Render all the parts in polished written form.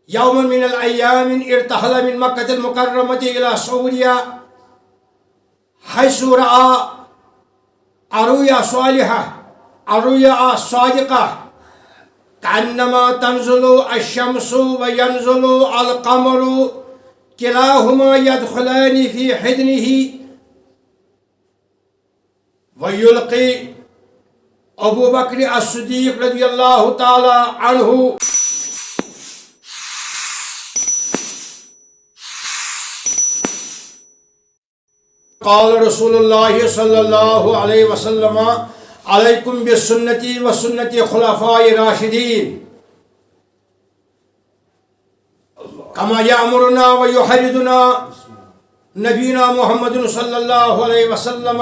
يوما من الأيام ارتحل من مكة المكرمة إلى سوريا حيث رأى الرؤيا صالحة الرؤيا صادقة كأنما تنزل الشمس وينزل القمر كلاهما يدخلان في حضنه ويلقي أبو بكر الصديق رضي الله تعالى عنه قال رسول الله صلى الله عليه وسلم عليكم بسنتي وسنة خلفاء الراشدين كما يأمرنا ويحرضنا نبينا محمد صلى الله عليه وسلم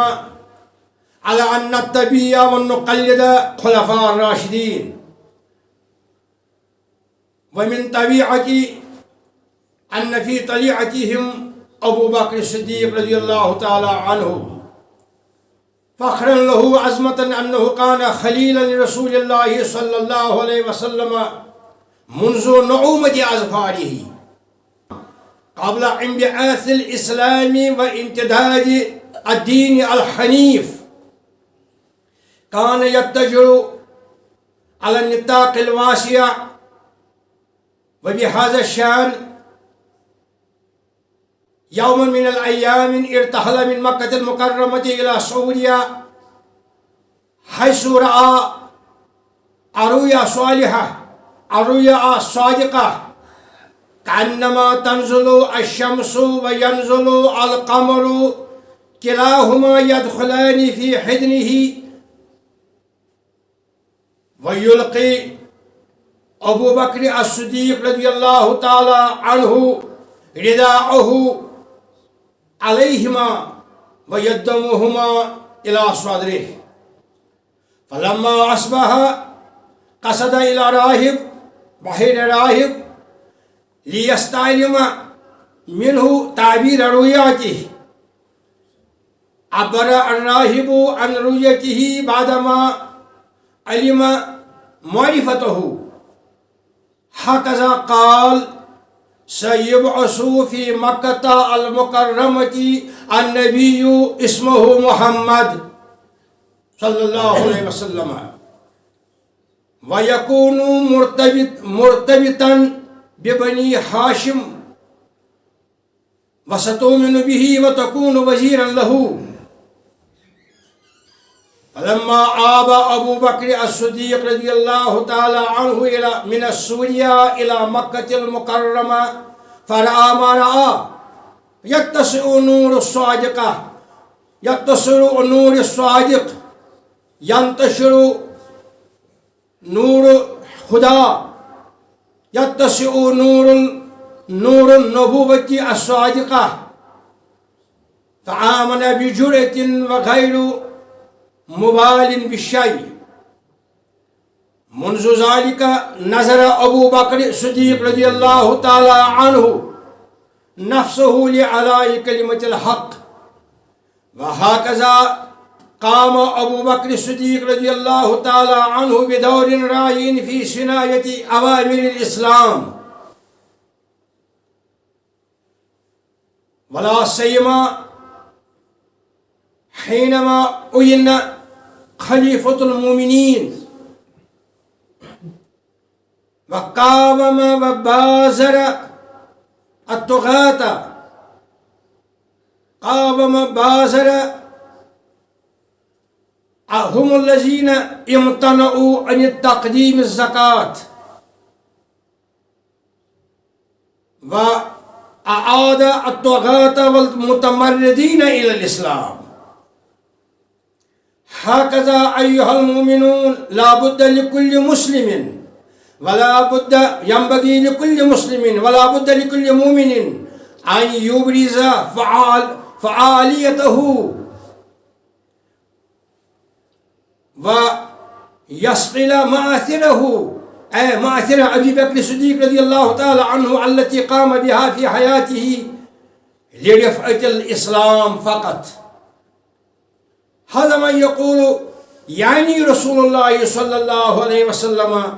على أن نتبع ونقلد خلفاء الراشدين ومن طبيعة أن في طليعتهم أبو بكر الصديق رضي الله تعالى عنه فخرا له عزمة أنه كان خليلا لرسول الله صلى الله عليه وسلم منذ نعومة أظفاره قبل انبعاث الإسلام وامتداد الدين الحنيف كان يتجر على النطاق الواسع وبهذا الشأن يوما من الأيام ارتحل من مكة المكرمة إلى سوريا حيث رأى الرؤيا صالحة الرؤيا صادقة كأنما تنزل الشمس وينزل القمر كلاهما يدخلان في حضنه ويلقي أبو بكر الصديق رضي الله تعالى عنه رداءه عليهما ويدمهما إلى صدره فلما أصبح قصد إلى راهب بحير راهب ليستعلم منه تعبير رؤياته عبر الراهب عن رؤيته بعدما علم معرفته هكذا قال سيبعث في مكة المكرمة النبي اسمه محمد صلى الله عليه وسلم ويكون مرتبطا ببني هاشم وستؤمن به وتكون وزيرا له فلما آب أبو بكر الصديق رضي الله تعالى عنه من سوريا إلى مكة المكرمة فرأى ما رأى يتسع النور الصادق ينتشر نور خدا يتسع نور النبوة الصادقة فآمن بجرأة وغير مبال بالشيء منذ ذلك نظر أبو بكر الصديق رضي الله تعالى عنه نفسه لعلاء كلمة الحق وهكذا قام أبو بكر الصديق رضي الله تعالى عنه بدور راعٍ في صناعة أوامر الإسلام ولا سيما حينما أعين خليفة المؤمنين وقاوم وبازر الطغاة هم الذين امتنعوا عن تقديم الزكاة وأعاد الطغاة والمتمردين إلى الإسلام هكذا أيها المؤمنون لا بد لكل مسلم ولا بد ينبغي لكل مسلم ولا بد لكل مؤمن أن يبرز فعاليته ويصقل مآثره أي مآثر أبي بكر الصديق رضي الله تعالى عنه التي قام بها في حياته لرفعة الإسلام فقط. هذا ما يقول يعني رسول الله صلى الله عليه وسلم